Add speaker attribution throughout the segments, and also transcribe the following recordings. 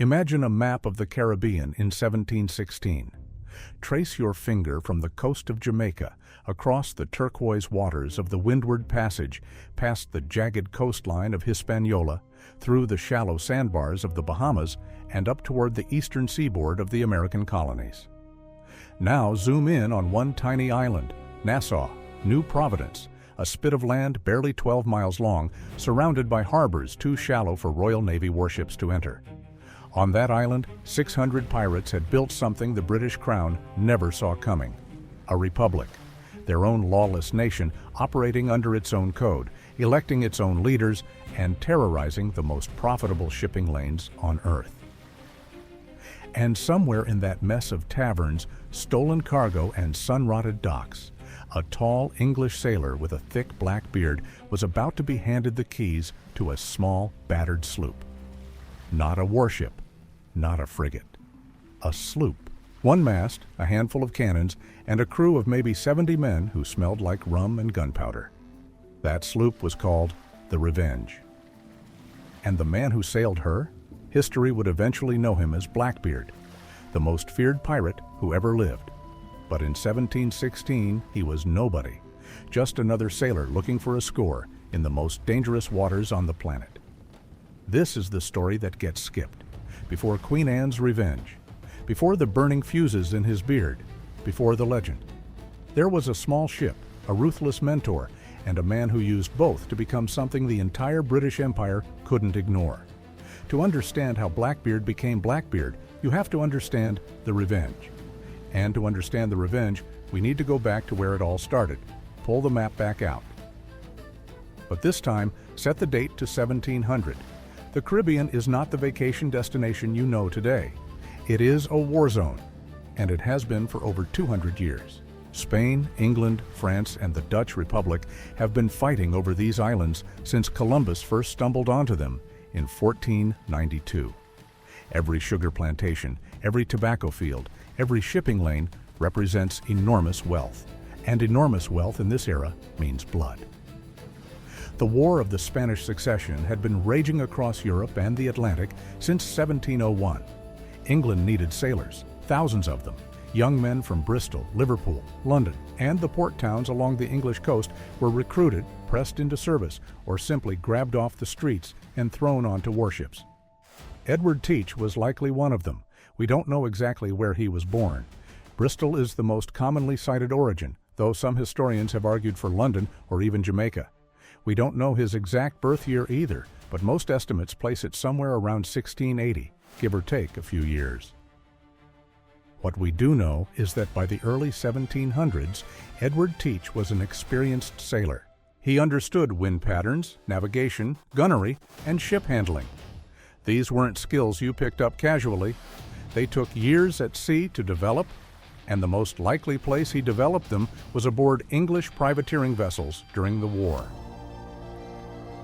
Speaker 1: Imagine a map of the Caribbean in 1716. Trace your finger from the coast of Jamaica, across the turquoise waters of the Windward Passage, past the jagged coastline of Hispaniola, through the shallow sandbars of the Bahamas, and up toward the eastern seaboard of the American colonies. Now zoom in on one tiny island, Nassau, New Providence, a spit of land barely 12 miles long, surrounded by harbors too shallow for Royal Navy warships to enter. On that island, 600 pirates had built something the British Crown never saw coming: a republic, their own lawless nation operating under its own code, electing its own leaders, and terrorizing the most profitable shipping lanes on Earth. And somewhere in that mess of taverns, stolen cargo, and sun-rotted docks, a tall English sailor with a thick black beard was about to be handed the keys to a small, battered sloop. Not a warship, not a frigate. A sloop. One mast, a handful of cannons, and a crew of maybe 70 men who smelled like rum and gunpowder. That sloop was called the Revenge. And the man who sailed her? History would eventually know him as Blackbeard, the most feared pirate who ever lived. But in 1716, he was nobody, just another sailor looking for a score in the most dangerous waters on the planet. This is the story that gets skipped, before Queen Anne's revenge, before the burning fuses in his beard, before the legend. There was a small ship, a ruthless mentor, and a man who used both to become something the entire British Empire couldn't ignore. To understand how Blackbeard became Blackbeard, you have to understand the Revenge. And to understand the Revenge, we need to go back to where it all started. Pull the map back out. But this time, set the date to 1700. The Caribbean is not the vacation destination you know today. It is a war zone, and it has been for over 200 years. Spain, England, France, and the Dutch Republic have been fighting over these islands since Columbus first stumbled onto them in 1492. Every sugar plantation, every tobacco field, every shipping lane represents enormous wealth, and enormous wealth in this era means blood. The War of the Spanish Succession had been raging across Europe and the Atlantic since 1701. England needed sailors, thousands of them. Young men from Bristol, Liverpool, London, and the port towns along the English coast were recruited, pressed into service, or simply grabbed off the streets and thrown onto warships. Edward Teach was likely one of them. We don't know exactly where he was born. Bristol is the most commonly cited origin, though some historians have argued for London or even Jamaica. We don't know his exact birth year either, but most estimates place it somewhere around 1680, give or take a few years. What we do know is that by the early 1700s, Edward Teach was an experienced sailor. He understood wind patterns, navigation, gunnery, and ship handling. These weren't skills you picked up casually. They took years at sea to develop, and the most likely place he developed them was aboard English privateering vessels during the war.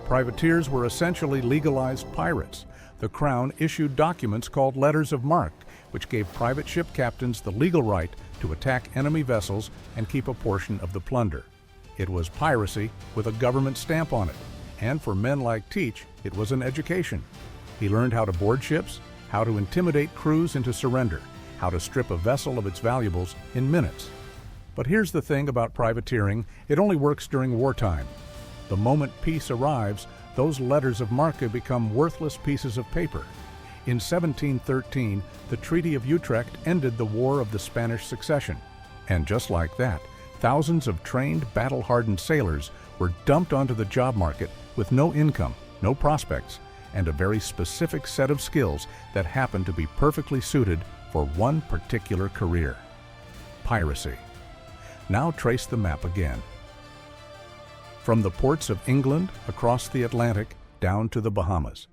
Speaker 1: Privateers were essentially legalized pirates. The Crown issued documents called letters of marque, which gave private ship captains the legal right to attack enemy vessels and keep a portion of the plunder. It was piracy with a government stamp on it, and for men like Teach, it was an education. He learned how to board ships, how to intimidate crews into surrender, how to strip a vessel of its valuables in minutes. But here's the thing about privateering: it only works during wartime. The moment peace arrives, those letters of marque become worthless pieces of paper. In 1713, the Treaty of Utrecht ended the War of the Spanish Succession. And just like that, thousands of trained, battle-hardened sailors were dumped onto the job market with no income, no prospects, and a very specific set of skills that happened to be perfectly suited for one particular career: piracy. Now trace the map again. From the ports of England, across the Atlantic, down to the Bahamas.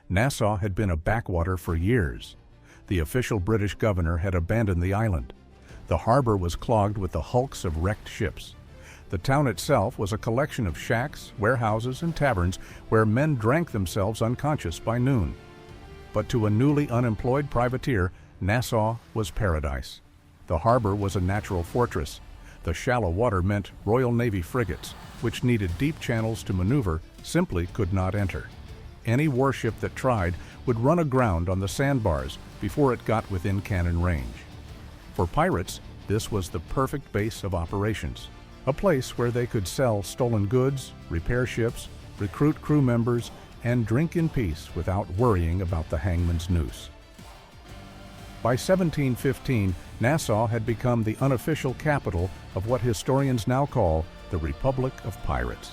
Speaker 1: Nassau had been a backwater for years. The official British governor had abandoned the island. The harbor was clogged with the hulks of wrecked ships. The town itself was a collection of shacks, warehouses, and taverns where men drank themselves unconscious by noon. But to a newly unemployed privateer, Nassau was paradise. The harbor was a natural fortress. The shallow water meant Royal Navy frigates, which needed deep channels to maneuver, simply could not enter. Any warship that tried would run aground on the sandbars before it got within cannon range. For pirates, this was the perfect base of operations, a place where they could sell stolen goods, repair ships, recruit crew members, and drink in peace without worrying about the hangman's noose. By 1715, Nassau had become the unofficial capital of what historians now call the Republic of Pirates.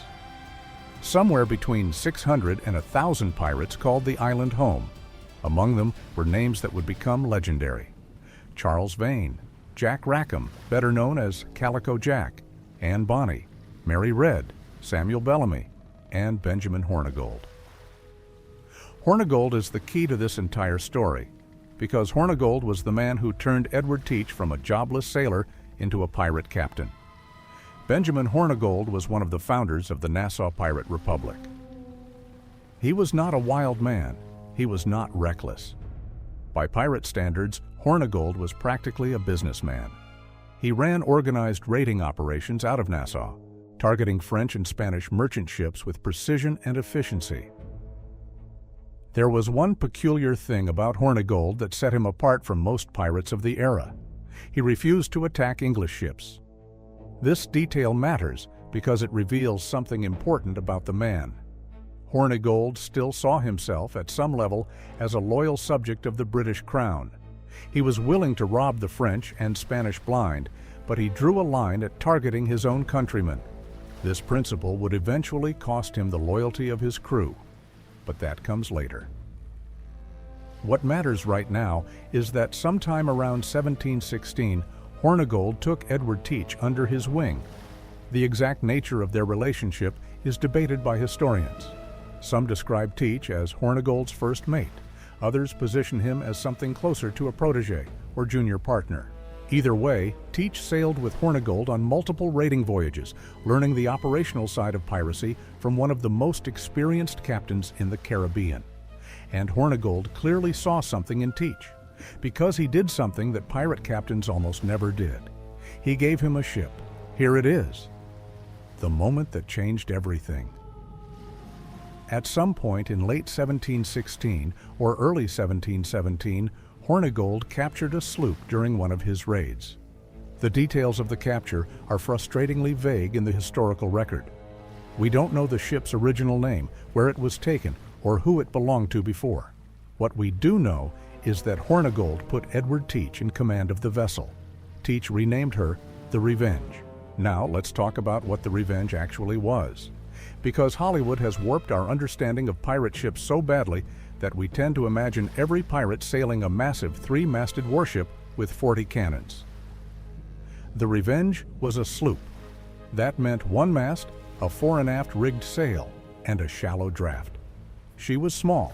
Speaker 1: Somewhere between 600 and 1,000 pirates called the island home. Among them were names that would become legendary: Charles Vane, Jack Rackham, better known as Calico Jack, Anne Bonny, Mary Red, Samuel Bellamy, and Benjamin Hornigold. Hornigold is the key to this entire story, because Hornigold was the man who turned Edward Teach from a jobless sailor into a pirate captain. Benjamin Hornigold was one of the founders of the Nassau Pirate Republic. He was not a wild man. He was not reckless. By pirate standards, Hornigold was practically a businessman. He ran organized raiding operations out of Nassau, targeting French and Spanish merchant ships with precision and efficiency. There was one peculiar thing about Hornigold that set him apart from most pirates of the era. He refused to attack English ships. This detail matters because it reveals something important about the man. Hornigold still saw himself, at some level, as a loyal subject of the British Crown. He was willing to rob the French and Spanish blind, but he drew a line at targeting his own countrymen. This principle would eventually cost him the loyalty of his crew, but that comes later. What matters right now is that sometime around 1716, Hornigold took Edward Teach under his wing. The exact nature of their relationship is debated by historians. Some describe Teach as Hornigold's first mate. Others position him as something closer to a protege or junior partner. Either way, Teach sailed with Hornigold on multiple raiding voyages, learning the operational side of piracy from one of the most experienced captains in the Caribbean. And Hornigold clearly saw something in Teach, because he did something that pirate captains almost never did. He gave him a ship. Here it is. The moment that changed everything. At some point in late 1716 or early 1717, Hornigold captured a sloop during one of his raids. The details of the capture are frustratingly vague in the historical record. We don't know the ship's original name, where it was taken, or who it belonged to before. What we do know is that Hornigold put Edward Teach in command of the vessel. Teach renamed her the Revenge. Now let's talk about what the Revenge actually was. Because Hollywood has warped our understanding of pirate ships so badly that we tend to imagine every pirate sailing a massive three-masted warship with 40 cannons. The Revenge was a sloop. That meant one mast, a fore and aft rigged sail, and a shallow draft. She was small.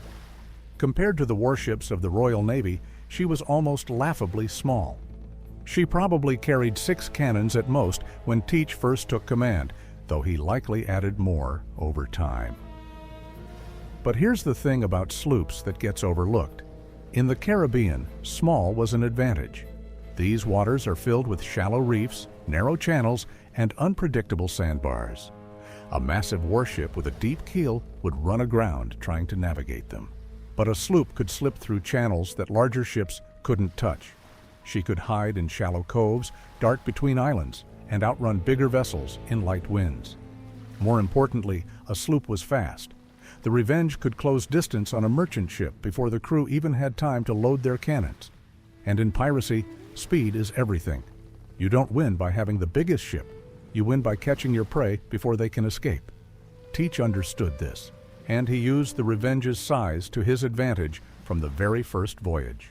Speaker 1: Compared to the warships of the Royal Navy, she was almost laughably small. She probably carried 6 cannons at most when Teach first took command, though he likely added more over time. But here's the thing about sloops that gets overlooked. In the Caribbean, small was an advantage. These waters are filled with shallow reefs, narrow channels, and unpredictable sandbars. A massive warship with a deep keel would run aground trying to navigate them. But a sloop could slip through channels that larger ships couldn't touch. She could hide in shallow coves, dart between islands, and outrun bigger vessels in light winds. More importantly, a sloop was fast. The Revenge could close distance on a merchant ship before the crew even had time to load their cannons. And in piracy, speed is everything. You don't win by having the biggest ship. You win by catching your prey before they can escape. Teach understood this, and he used the Revenge's size to his advantage from the very first voyage.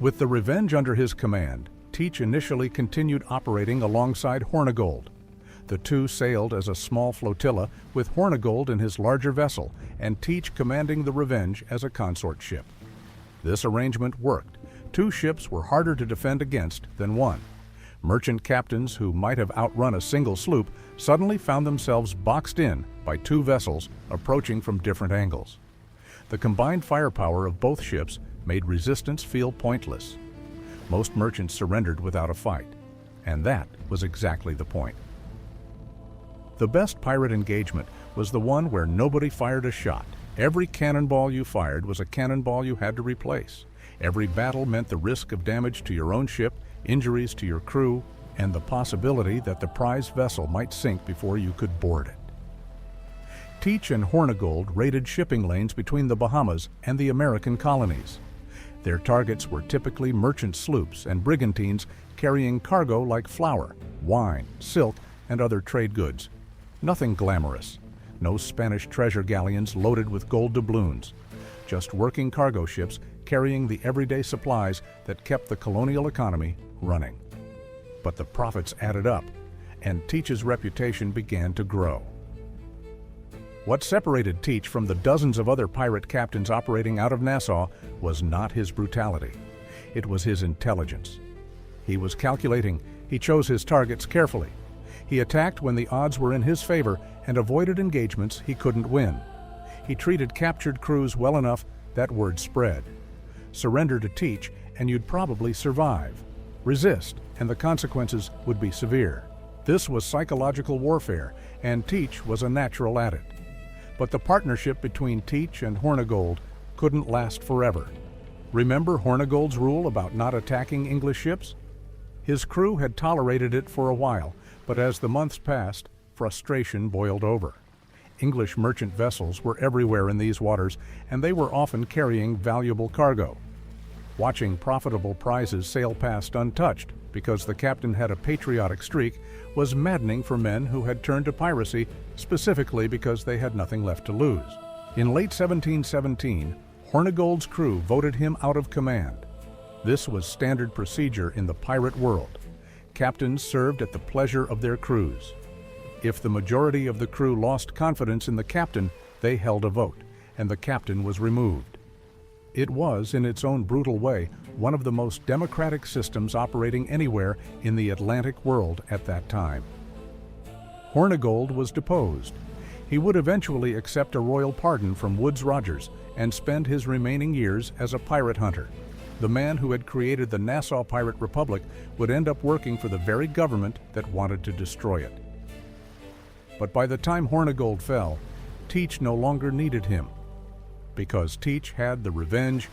Speaker 1: With the Revenge under his command, Teach initially continued operating alongside Hornigold. The two sailed as a small flotilla with Hornigold in his larger vessel and Teach commanding the Revenge as a consort ship. This arrangement worked. 2 ships were harder to defend against than one. Merchant captains who might have outrun a single sloop suddenly found themselves boxed in by 2 vessels approaching from different angles. The combined firepower of both ships made resistance feel pointless. Most merchants surrendered without a fight, and that was exactly the point. The best pirate engagement was the one where nobody fired a shot. Every cannonball you fired was a cannonball you had to replace. Every battle meant the risk of damage to your own ship, injuries to your crew, and the possibility that the prize vessel might sink before you could board it. Teach and Hornigold raided shipping lanes between the Bahamas and the American colonies. Their targets were typically merchant sloops and brigantines carrying cargo like flour, wine, silk, and other trade goods. Nothing glamorous. No Spanish treasure galleons loaded with gold doubloons. Just working cargo ships carrying the everyday supplies that kept the colonial economy running. But the profits added up, and Teach's reputation began to grow. What separated Teach from the dozens of other pirate captains operating out of Nassau was not his brutality. It was his intelligence. He was calculating. He chose his targets carefully. He attacked when the odds were in his favor and avoided engagements he couldn't win. He treated captured crews well enough that word spread. Surrender to Teach and you'd probably survive. Resist and the consequences would be severe. This was psychological warfare, and Teach was a natural at it. But the partnership between Teach and Hornigold couldn't last forever. Remember Hornigold's rule about not attacking English ships? His crew had tolerated it for a while, but as the months passed, frustration boiled over. English merchant vessels were everywhere in these waters, and they were often carrying valuable cargo. Watching profitable prizes sail past untouched because the captain had a patriotic streak was maddening for men who had turned to piracy specifically because they had nothing left to lose. In late 1717, Hornigold's crew voted him out of command. This was standard procedure in the pirate world. Captains served at the pleasure of their crews. If the majority of the crew lost confidence in the captain, they held a vote, and the captain was removed. It was, in its own brutal way, one of the most democratic systems operating anywhere in the Atlantic world at that time. Hornigold was deposed. He would eventually accept a royal pardon from Woodes Rogers and spend his remaining years as a pirate hunter. The man who had created the Nassau Pirate Republic would end up working for the very government that wanted to destroy it. But by the time Hornigold fell, Teach no longer needed him. Because Teach had the revenge,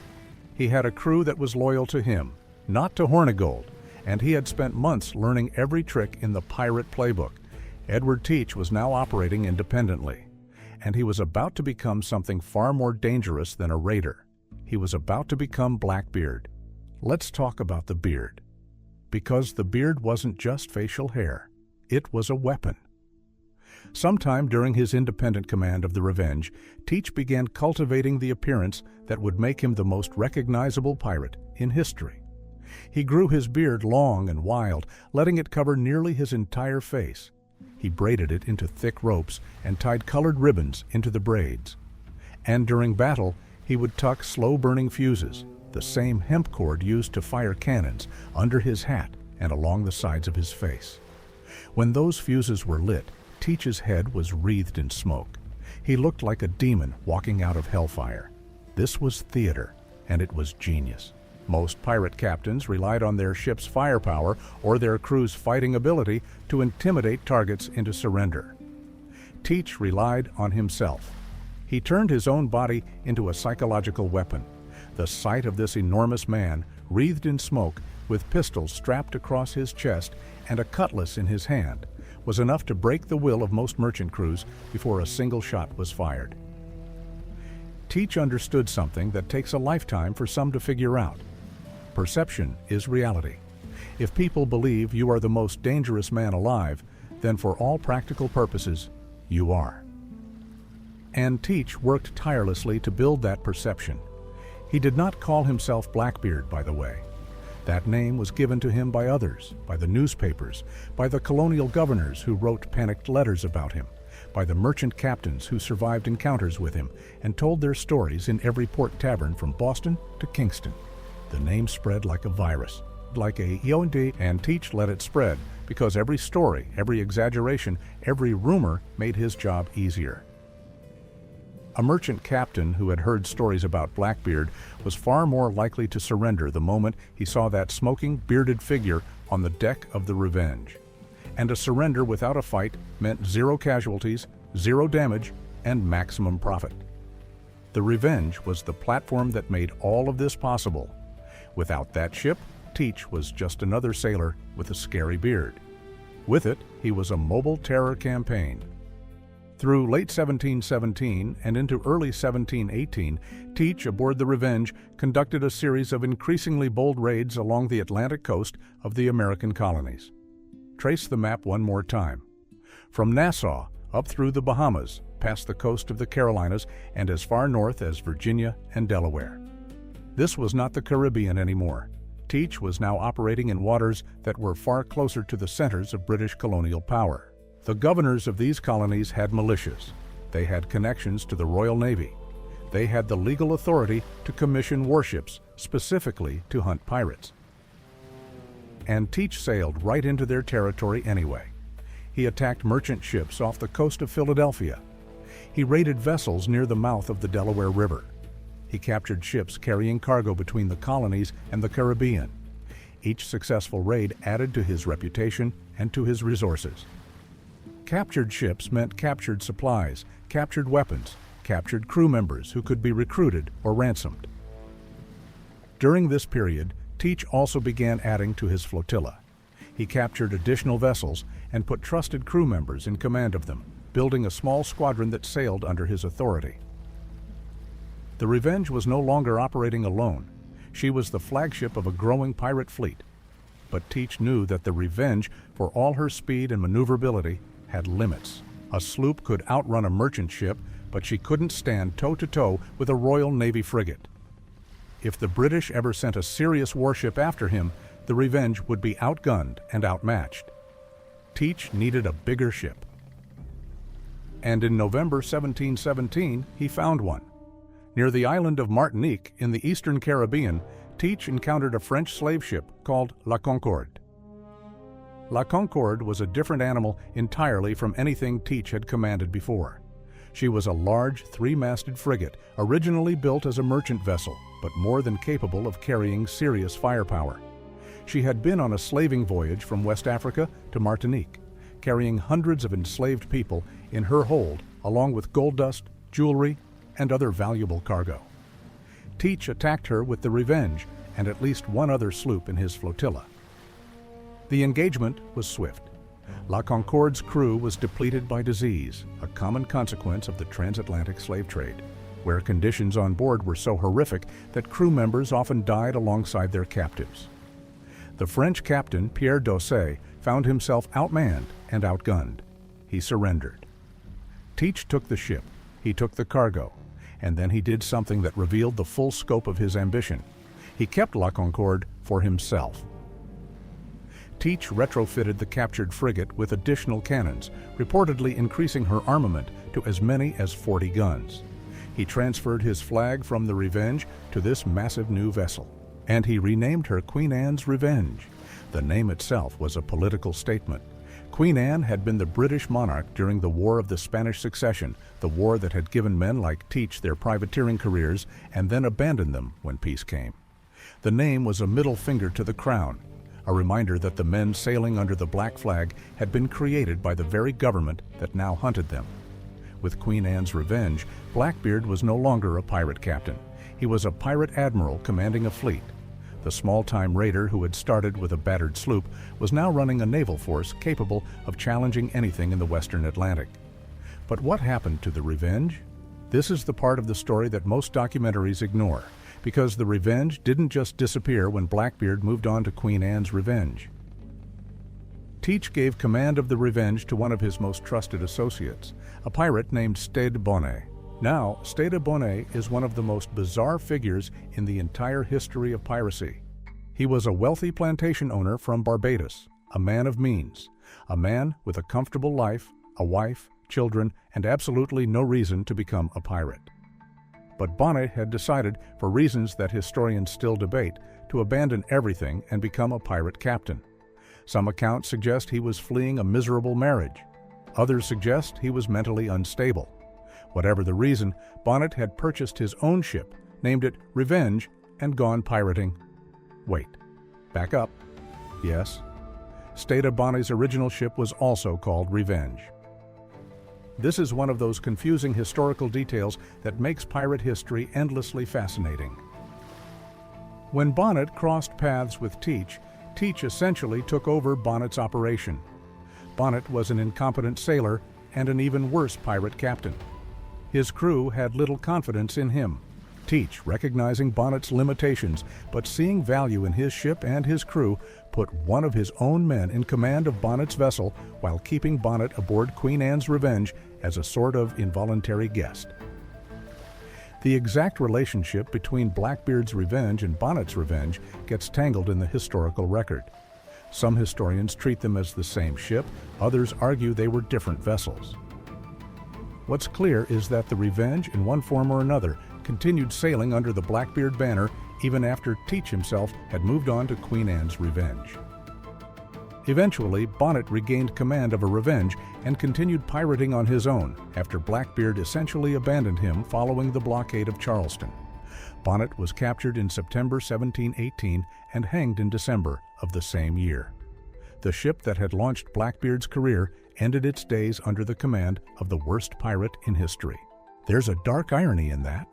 Speaker 1: he had a crew that was loyal to him, not to Hornigold, and he had spent months learning every trick in the pirate playbook. Edward Teach was now operating independently, and he was about to become something far more dangerous than a raider. He was about to become Blackbeard. Let's talk about the beard. Because the beard wasn't just facial hair, it was a weapon. Sometime during his independent command of the Revenge, Teach began cultivating the appearance that would make him the most recognizable pirate in history. He grew his beard long and wild, letting it cover nearly his entire face. He braided it into thick ropes and tied colored ribbons into the braids. And during battle, he would tuck slow-burning fuses, the same hemp cord used to fire cannons, under his hat and along the sides of his face. When those fuses were lit, Teach's head was wreathed in smoke. He looked like a demon walking out of hellfire. This was theater, and it was genius. Most pirate captains relied on their ship's firepower or their crew's fighting ability to intimidate targets into surrender. Teach relied on himself. He turned his own body into a psychological weapon. The sight of this enormous man, wreathed in smoke, with pistols strapped across his chest and a cutlass in his hand, was enough to break the will of most merchant crews before a single shot was fired. Teach understood something that takes a lifetime for some to figure out. Perception is reality. If people believe you are the most dangerous man alive, then for all practical purposes, you are. And Teach worked tirelessly to build that perception. He did not call himself Blackbeard, by the way. That name was given to him by others, by the newspapers, by the colonial governors who wrote panicked letters about him, by the merchant captains who survived encounters with him and told their stories in every port tavern from Boston to Kingston. The name spread like a virus, like a yonde, and Teach let it spread because every story, every exaggeration, every rumor made his job easier. A merchant captain who had heard stories about Blackbeard was far more likely to surrender the moment he saw that smoking, bearded figure on the deck of the Revenge. And a surrender without a fight meant 0 casualties, 0 damage, and maximum profit. The Revenge was the platform that made all of this possible. Without that ship, Teach was just another sailor with a scary beard. With it, he was a mobile terror campaign. Through late 1717 and into early 1718, Teach aboard the Revenge conducted a series of increasingly bold raids along the Atlantic coast of the American colonies. Trace the map one more time. From Nassau, up through the Bahamas, past the coast of the Carolinas, and as far north as Virginia and Delaware. This was not the Caribbean anymore. Teach was now operating in waters that were far closer to the centers of British colonial power. The governors of these colonies had militias. They had connections to the Royal Navy. They had the legal authority to commission warships, specifically to hunt pirates. And Teach sailed right into their territory anyway. He attacked merchant ships off the coast of Philadelphia. He raided vessels near the mouth of the Delaware River. He captured ships carrying cargo between the colonies and the Caribbean. Each successful raid added to his reputation and to his resources. Captured ships meant captured supplies, captured weapons, captured crew members who could be recruited or ransomed. During this period, Teach also began adding to his flotilla. He captured additional vessels and put trusted crew members in command of them, building a small squadron that sailed under his authority. The Revenge was no longer operating alone. She was the flagship of a growing pirate fleet. But Teach knew that the Revenge, for all her speed and maneuverability, had limits. A sloop could outrun a merchant ship, but she couldn't stand toe-to-toe with a Royal Navy frigate. If the British ever sent a serious warship after him, the Revenge would be outgunned and outmatched. Teach needed a bigger ship. And in November 1717, he found one. Near the island of Martinique in the eastern Caribbean, Teach encountered a French slave ship called La Concorde. La Concorde was a different animal entirely from anything Teach had commanded before. She was a large, three-masted frigate, originally built as a merchant vessel, but more than capable of carrying serious firepower. She had been on a slaving voyage from West Africa to Martinique, carrying hundreds of enslaved people in her hold, along with gold dust, jewelry, and other valuable cargo. Teach attacked her with the Revenge and at least one other sloop in his flotilla. The engagement was swift. La Concorde's crew was depleted by disease, a common consequence of the transatlantic slave trade, where conditions on board were so horrific that crew members often died alongside their captives. The French captain, Pierre Dosset, found himself outmanned and outgunned. He surrendered. Teach took the ship, he took the cargo, and then he did something that revealed the full scope of his ambition. He kept La Concorde for himself. Teach retrofitted the captured frigate with additional cannons, reportedly increasing her armament to as many as 40 guns. He transferred his flag from the Revenge to this massive new vessel, and he renamed her Queen Anne's Revenge. The name itself was a political statement. Queen Anne had been the British monarch during the War of the Spanish Succession, the war that had given men like Teach their privateering careers and then abandoned them when peace came. The name was a middle finger to the crown, a reminder that the men sailing under the black flag had been created by the very government that now hunted them. With Queen Anne's Revenge, Blackbeard was no longer a pirate captain. He was a pirate admiral commanding a fleet. The small-time raider who had started with a battered sloop was now running a naval force capable of challenging anything in the western Atlantic. But what happened to the Revenge? This is the part of the story that most documentaries ignore, because the Revenge didn't just disappear when Blackbeard moved on to Queen Anne's Revenge. Teach gave command of the Revenge to one of his most trusted associates, a pirate named Stede Bonnet. Now, Stede Bonnet is one of the most bizarre figures in the entire history of piracy. He was a wealthy plantation owner from Barbados, a man of means, a man with a comfortable life, a wife, children, and absolutely no reason to become a pirate. But Bonnet had decided, for reasons that historians still debate, to abandon everything and become a pirate captain. Some accounts suggest he was fleeing a miserable marriage. Others suggest he was mentally unstable. Whatever the reason, Bonnet had purchased his own ship, named it Revenge, and gone pirating. Wait, back up. Yes, Stede Bonnet's original ship was also called Revenge. This is one of those confusing historical details that makes pirate history endlessly fascinating. When Bonnet crossed paths with Teach, Teach essentially took over Bonnet's operation. Bonnet was an incompetent sailor and an even worse pirate captain. His crew had little confidence in him. Teach, recognizing Bonnet's limitations but seeing value in his ship and his crew, put one of his own men in command of Bonnet's vessel while keeping Bonnet aboard Queen Anne's Revenge as a sort of involuntary guest. The exact relationship between Blackbeard's revenge and Bonnet's revenge gets tangled in the historical record. Some historians treat them as the same ship, others argue they were different vessels. What's clear is that the Revenge, in one form or another, continued sailing under the Blackbeard banner even after Teach himself had moved on to Queen Anne's Revenge. Eventually, Bonnet regained command of a Revenge and continued pirating on his own after Blackbeard essentially abandoned him following the blockade of Charleston. Bonnet was captured in September 1718 and hanged in December of the same year. The ship that had launched Blackbeard's career ended its days under the command of the worst pirate in history. There's a dark irony in that.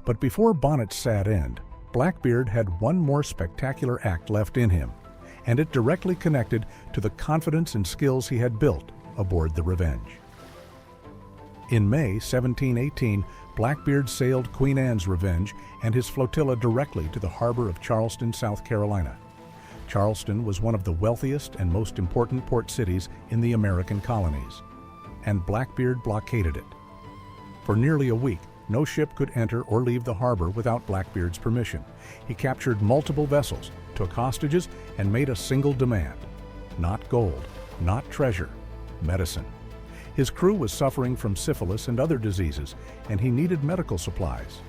Speaker 1: But before Bonnet's sad end, Blackbeard had one more spectacular act left in him, and it directly connected to the confidence and skills he had built aboard the Revenge. In May 1718, Blackbeard sailed Queen Anne's Revenge and his flotilla directly to the harbor of Charleston, South Carolina. Charleston was one of the wealthiest and most important port cities in the American colonies, and Blackbeard blockaded it. For nearly a week, no ship could enter or leave the harbor without Blackbeard's permission. He captured multiple vessels, took hostages, and made a single demand: not gold, not treasure, medicine. His crew was suffering from syphilis and other diseases, and he needed medical supplies.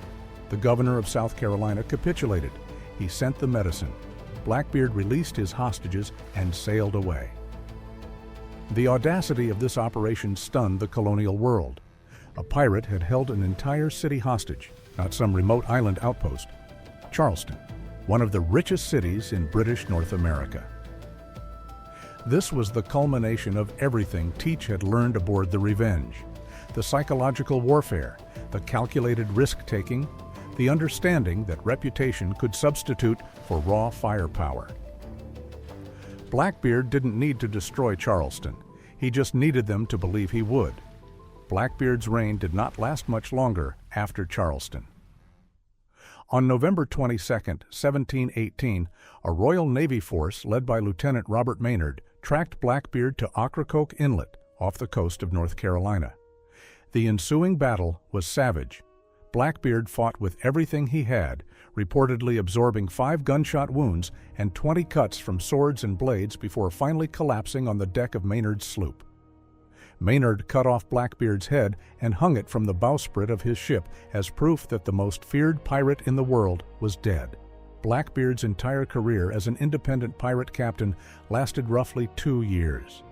Speaker 1: The governor of South Carolina capitulated. He sent the medicine. Blackbeard released his hostages and sailed away. The audacity of this operation stunned the colonial world. A pirate had held an entire city hostage, not some remote island outpost. Charleston, one of the richest cities in British North America. This was the culmination of everything Teach had learned aboard the Revenge: the psychological warfare, the calculated risk-taking, the understanding that reputation could substitute for raw firepower. Blackbeard didn't need to destroy Charleston. He just needed them to believe he would. Blackbeard's reign did not last much longer after Charleston. On November 22, 1718, a Royal Navy force led by Lieutenant Robert Maynard tracked Blackbeard to Ocracoke Inlet off the coast of North Carolina. The ensuing battle was savage. Blackbeard fought with everything he had, reportedly absorbing 5 gunshot wounds and 20 cuts from swords and blades before finally collapsing on the deck of Maynard's sloop. Maynard cut off Blackbeard's head and hung it from the bowsprit of his ship as proof that the most feared pirate in the world was dead. Blackbeard's entire career as an independent pirate captain lasted roughly 2 years,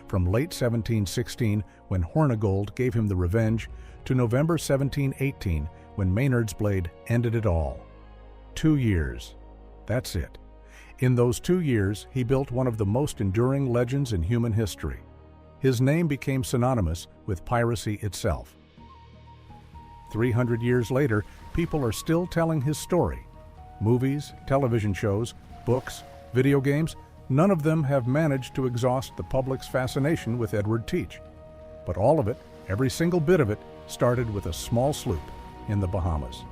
Speaker 1: from late 1716, when Hornigold gave him the Revenge, to November 1718, when Maynard's blade ended it all. 2 years. That's it. In those 2 years, he built one of the most enduring legends in human history. His name became synonymous with piracy itself. 300 years later, people are still telling his story. Movies, television shows, books, video games, none of them have managed to exhaust the public's fascination with Edward Teach. But all of it, every single bit of it, started with a small sloop in the Bahamas.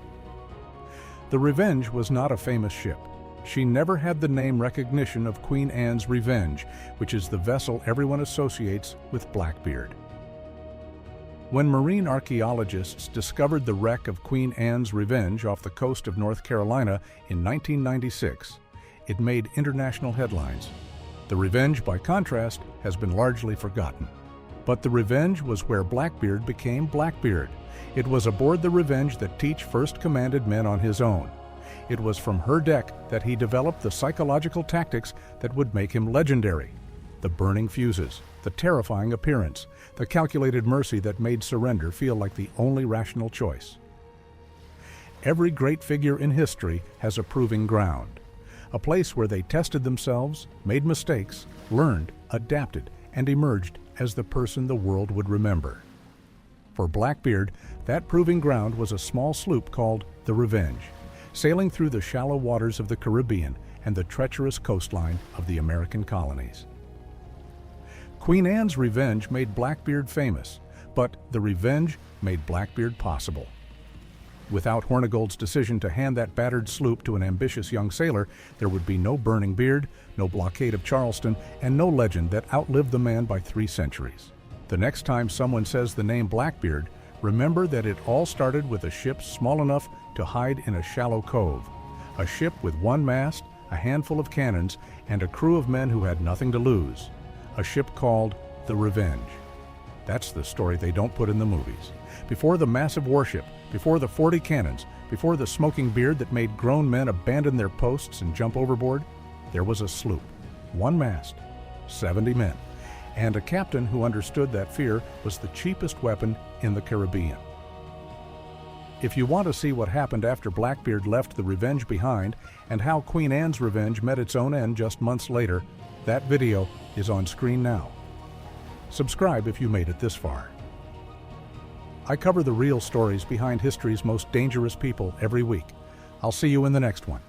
Speaker 1: The Revenge was not a famous ship. She never had the name recognition of Queen Anne's Revenge, which is the vessel everyone associates with Blackbeard. When marine archaeologists discovered the wreck of Queen Anne's Revenge off the coast of North Carolina in 1996, it made international headlines. The Revenge, by contrast, has been largely forgotten. But the Revenge was where Blackbeard became Blackbeard. It was aboard the Revenge that Teach first commanded men on his own. It was from her deck that he developed the psychological tactics that would make him legendary. The burning fuses, the terrifying appearance, the calculated mercy that made surrender feel like the only rational choice. Every great figure in history has a proving ground, a place where they tested themselves, made mistakes, learned, adapted, and emerged as the person the world would remember. For Blackbeard, that proving ground was a small sloop called the Revenge, sailing through the shallow waters of the Caribbean and the treacherous coastline of the American colonies. Queen Anne's Revenge made Blackbeard famous, but the Revenge made Blackbeard possible. Without Hornigold's decision to hand that battered sloop to an ambitious young sailor, there would be no burning beard, no blockade of Charleston, and no legend that outlived the man by 3 centuries. The next time someone says the name Blackbeard, remember that it all started with a ship small enough to hide in a shallow cove. A ship with 1 mast, a handful of cannons, and a crew of men who had nothing to lose. A ship called the Revenge. That's the story they don't put in the movies. Before the massive warship, before the 40 cannons, before the smoking beard that made grown men abandon their posts and jump overboard, there was a sloop, 1 mast, 70 men, and a captain who understood that fear was the cheapest weapon in the Caribbean. If you want to see what happened after Blackbeard left the Revenge behind and how Queen Anne's Revenge met its own end just months later, that video is on screen now. Subscribe if you made it this far. I cover the real stories behind history's most dangerous people every week. I'll see you in the next one.